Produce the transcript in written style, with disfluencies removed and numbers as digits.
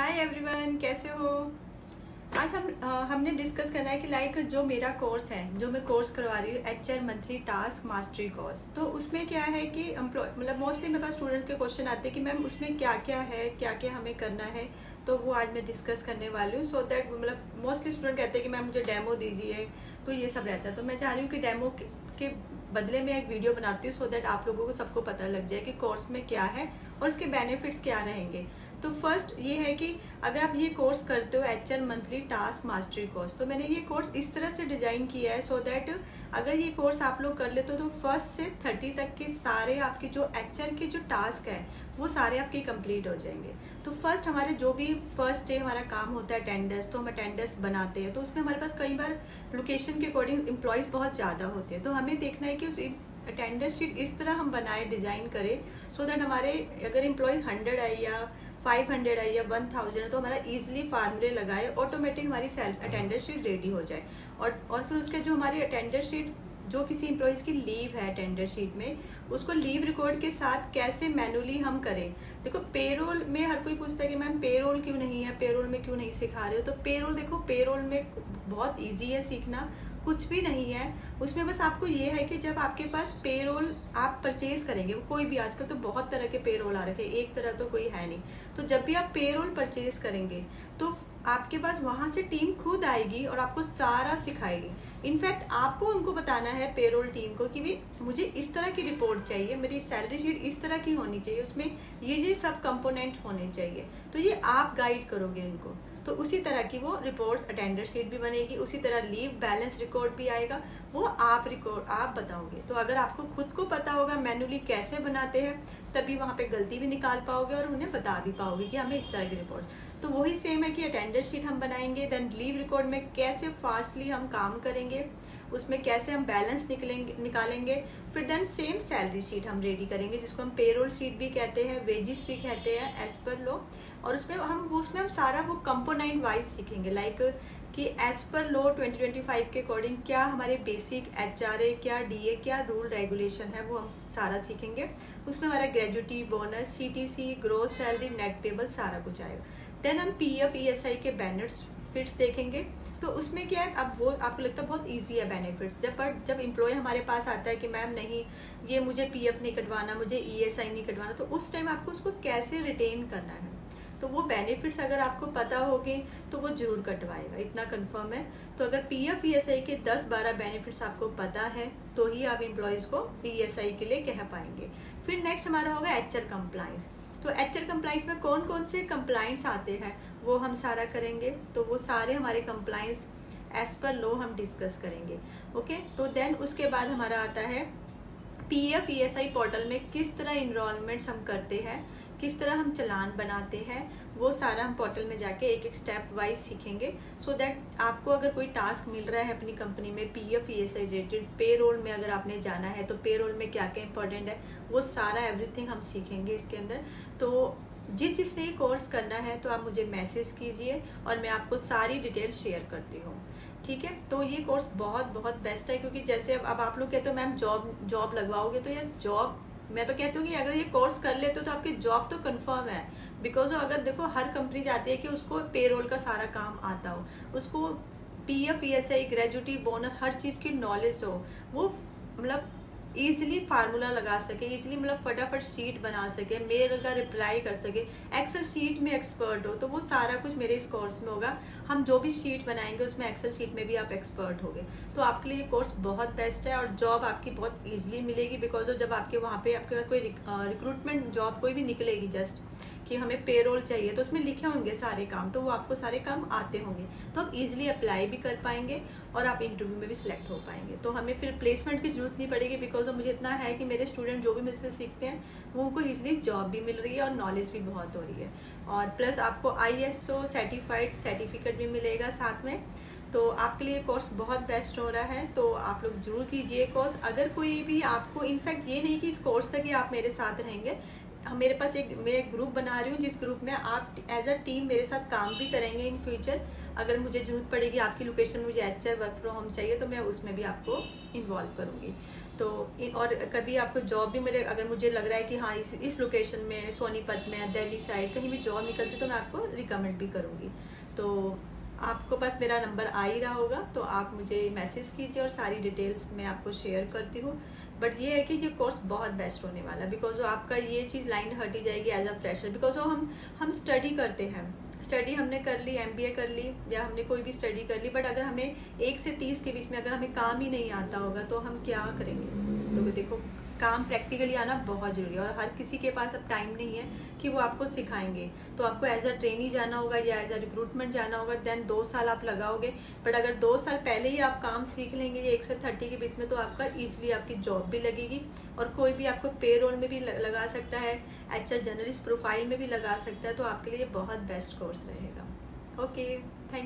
Hi everyone, कैसे हो। आज हमने डिस्कस करना है कि लाइक जो मेरा कोर्स है, जो मैं कोर्स करवा रही हूँ HR monthly task mastery course. तो उसमें क्या है कि मतलब मोस्टली मेरे पास स्टूडेंट के क्वेश्चन आते हैं कि मैम उसमें क्या क्या है, क्या क्या हमें करना है। तो वो आज मैं डिस्कस करने वाली हूँ। सो दैट मतलब मोस्टली स्टूडेंट कहते हैं कि मैम मुझे डेमो दीजिए, तो ये सब रहता है। तो मैं चाह रही हूँ कि डेमो के बदले में एक वीडियो बनाती हूँ, सो दैट आप लोगों को सबको पता लग जाए कि कोर्स में क्या है और उसके बेनिफिट्स क्या रहेंगे। तो फर्स्ट ये है कि अगर आप ये कोर्स करते हो HR monthly task mastery course, तो मैंने ये कोर्स इस तरह से डिजाइन किया है सो दैट अगर ये कोर्स आप लोग कर लेते हो तो फर्स्ट से 30 तक के सारे आपके जो एचआर के जो टास्क है वो सारे आपके कंप्लीट हो जाएंगे। तो फर्स्ट हमारे जो भी फर्स्ट डे हमारा काम होता है अटेंडर्स, तो हम अटेंडर्स बनाते हैं। तो उसमें हमारे पास कई बार लोकेशन के अकॉर्डिंग एम्प्लॉयज़ बहुत ज़्यादा होते हैं, तो हमें देखना है कि उस अटेंडर शीट इस तरह हम बनाए, डिज़ाइन करें सो दैट हमारे अगर एम्प्लॉयज़ 100 आई या 500 है या 1000 तो हमारा इजीली फार्मूले लगाए, ऑटोमेटिक हमारी सेल्फ अटेंडर शीट रेडी हो जाए। और फिर उसके जो हमारी अटेंडर शीट, जो किसी एम्प्लॉयज़ की लीव है अटेंडर शीट में, उसको लीव रिकॉर्ड के साथ कैसे मैनुअली हम करें। देखो पेरोल में हर कोई पूछता है कि मैम पेरोल क्यों नहीं है, पेरोल में क्यों नहीं सिखा रहे हो। तो पेरोल देखो, पेरोल में बहुत ईजी है सीखना, कुछ भी नहीं है उसमें। बस आपको ये है कि जब आपके पास पेरोल आप परचेज करेंगे, कोई भी, आजकल तो बहुत तरह के पेरोल आ रखे हैं, एक तरह तो कोई है नहीं। तो जब भी आप पेरोल परचेज करेंगे तो आपके पास वहां से टीम खुद आएगी और आपको सारा सिखाएगी। इनफैक्ट आपको उनको बताना है पेरोल टीम को कि भी मुझे इस तरह की रिपोर्ट चाहिए, मेरी सैलरी शीट इस तरह की होनी चाहिए, उसमें ये सब कंपोनेंट होने चाहिए। तो ये आप गाइड करोगे उनको, तो उसी तरह की वो रिपोर्ट्स अटेंडर शीट भी बनेगी, उसी तरह लीव बैलेंस रिकॉर्ड भी आएगा, वो आप बताओगे। तो अगर आपको खुद को पता होगा मैनुअली कैसे बनाते हैं, तभी वहाँ पे गलती भी निकाल पाओगे और उन्हें बता भी पाओगे कि हमें इस तरह की रिपोर्ट। तो वही सेम है कि अटेंडर शीट हम बनाएंगे, देन लीव रिकॉर्ड में कैसे फास्टली हम काम करेंगे, उसमें कैसे हम बैलेंस निकालेंगे। फिर देन सेम सैलरी शीट हम रेडी करेंगे, जिसको हम पेरोल शीट भी कहते हैं, वेजिस भी कहते हैं एज पर लॉ। और उसमें हम सारा वो कंपोनेंट वाइज सीखेंगे, लाइक कि एज पर लॉ 2025 के अकॉर्डिंग क्या हमारे बेसिक एचआरए, क्या डीए, क्या रूल रेगुलेशन है, वो हम सारा सीखेंगे। उसमें हमारा gratuity, bonus, CTC, gross salary, net payable सारा कुछ आएगा। देन हम पीएफ ईएसआई के बेनिफिट्स देखेंगे। तो उसमें क्या है, अब वो आपको लगता है बहुत इजी है बेनिफिट्स, जब एम्प्लॉय हमारे पास आता है कि मैम नहीं, ये मुझे पीएफ नहीं कटवाना, मुझे ईएसआई नहीं कटवाना, तो उस टाइम आपको उसको कैसे रिटेन करना है। तो वो बेनिफिट्स अगर आपको पता होंगे तो वो जरूर कटवाएगा, इतना कंफर्म है। तो अगर पीएफ ईएसआई के 10-12 बेनिफिट्स आपको पता है तो ही आप एम्प्लॉयज़ को ईएसआई के लिए कह पाएंगे। फिर नेक्स्ट हमारा होगा एचआर कंप्लाइंस। तो एचआर कंप्लाइंस में कौन कौन से कंप्लाइंस आते हैं वो हम सारा करेंगे। तो वो सारे हमारे कंप्लाइंस एज पर लॉ हम डिस्कस करेंगे। ओके, तो देन उसके बाद हमारा आता है पीएफ ईएसआई पोर्टल में किस तरह इनरोलमेंट्स हम करते हैं, किस तरह हम चालान बनाते हैं, वो सारा हम पोर्टल में जाके एक एक स्टेप वाइज सीखेंगे। सो दैट आपको अगर कोई टास्क मिल रहा है अपनी कंपनी में पीएफ ईएसआई रिलेटेड, पेरोल में अगर आपने जाना है तो पेरोल में क्या क्या इंपॉर्टेंट है, वो सारा एवरीथिंग हम सीखेंगे इसके अंदर। तो जिसने ये कोर्स करना है तो आप मुझे मैसेज कीजिए और मैं आपको सारी डिटेल शेयर करती हूँ, ठीक है। तो ये कोर्स बहुत बहुत बेस्ट है, क्योंकि जैसे अब आप लोग कहते हो मैम जॉब लगवाओगे, तो यार जॉब मैं तो कहती हूँ कि अगर ये कोर्स कर लेते हो तो आपकी जॉब तो कंफर्म है। बिकॉज अगर देखो हर कंपनी चाहती है कि उसको पेरोल का सारा काम आता हो, उसको पीएफ ईएसआई, ग्रेजुटी, बोनस, हर चीज़ की नॉलेज हो, वो मतलब ईजिली फार्मूला लगा सके, ईजिली मतलब फटाफट शीट बना सके, मेल का रिप्लाई कर सके, एक्सेल शीट में एक्सपर्ट हो, तो वो सारा कुछ मेरे इस कोर्स में होगा। हम जो भी शीट बनाएंगे उसमें एक्सेल शीट में भी आप एक्सपर्ट होगे। तो आपके लिए ये कोर्स बहुत बेस्ट है और जॉब आपकी बहुत ईजिली मिलेगी। बिकॉज जब आपके वहाँ पे आपके पास कोई रिक्रूटमेंट जॉब कोई भी निकलेगी, जस्ट कि हमें पेरोल चाहिए, तो उसमें लिखे होंगे सारे काम, तो वो आपको सारे काम आते होंगे, तो आप इजीली अप्लाई भी कर पाएंगे और आप इंटरव्यू में भी सिलेक्ट हो पाएंगे। तो हमें फिर प्लेसमेंट की जरूरत नहीं पड़ेगी। बिकॉज मुझे इतना है कि मेरे स्टूडेंट जो भी मुझसे सीखते हैं वो उनको इजीली जॉब भी मिल रही है और नॉलेज भी बहुत हो रही है। और प्लस आपको ISO सर्टिफाइड सर्टिफिकेट भी मिलेगा साथ में। तो आपके लिए कोर्स बहुत बेस्ट हो रहा है, तो आप लोग जरूर कीजिए कोर्स। अगर कोई भी आपको, इनफैक्ट ये नहीं कि इस कोर्स तक ही आप मेरे साथ रहेंगे, मेरे पास मैं एक ग्रुप बना रही हूँ जिस ग्रुप में आप एज अ टीम मेरे साथ काम भी करेंगे इन फ्यूचर। अगर मुझे जरूरत पड़ेगी, आपकी लोकेशन मुझे एचआर वर्क फ्रॉम होम चाहिए, तो मैं उसमें भी आपको इन्वॉल्व करूँगी। तो और कभी आपको जॉब भी मेरे अगर मुझे लग रहा है कि हाँ इस लोकेशन में सोनीपत में दिल्ली साइड कहीं भी जॉब निकलती तो मैं आपको रिकमेंड भी करूँगी। तो आपको पास मेरा नंबर आ ही रहा होगा, तो आप मुझे मैसेज कीजिए और सारी डिटेल्स मैं आपको शेयर करती हूँ। बट ये है कि ये कोर्स बहुत बेस्ट होने वाला है, बिकॉज आपका ये चीज़ लाइन हटी जाएगी एज अ फ्रेशर, बिकॉज हम स्टडी करते हैं, स्टडी हमने कर ली, MBA कर ली या हमने कोई भी स्टडी कर ली, बट अगर हमें 1 से 30 के बीच में अगर हमें काम ही नहीं आता होगा तो हम क्या करेंगे। तो देखो काम प्रैक्टिकली आना बहुत ज़रूरी है और हर किसी के पास अब टाइम नहीं है कि वो आपको सिखाएंगे। तो आपको एज अ ट्रेनी जाना होगा या एज अ रिक्रूटमेंट जाना होगा, देन 2 साल आप लगाओगे। बट अगर 2 साल पहले ही आप काम सीख लेंगे 1 से 30 के बीच में तो आपका ईजिली आपकी जॉब भी लगेगी और कोई भी आपको पे रोल में भी लगा सकता है, HR जर्नलिस्ट प्रोफाइल में भी लगा सकता है। तो आपके लिए बहुत बेस्ट कोर्स रहेगा। Okay, thank